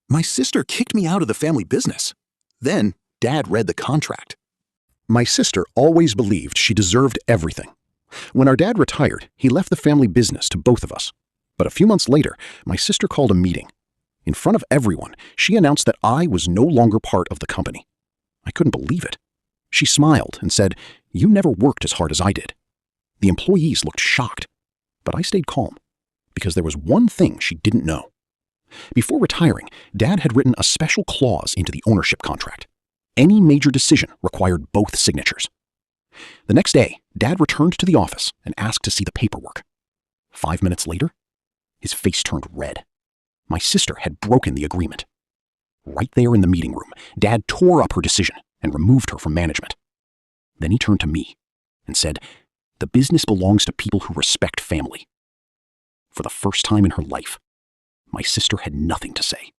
My sister kicked me out of the family business. Then, Dad read the contract. My sister always believed she deserved everything. When our dad retired, he left the family business to both of us. But a few months later, my sister called a meeting. In front of everyone, she announced that I was no longer part of the company. I couldn't believe it. She smiled and said, "You never worked as hard as I did." The employees looked shocked, but I stayed calm because there was one thing she didn't know. Before retiring, Dad had written a special clause into the ownership contract. Any major decision required both signatures. The next day, Dad returned to the office and asked to see the paperwork. 5 minutes later, his face turned red. My sister had broken the agreement. Right there in the meeting room, Dad tore up her decision and removed her from management. Then he turned to me and said, "The business belongs to people who respect family." For the first time in her life, my sister had nothing to say.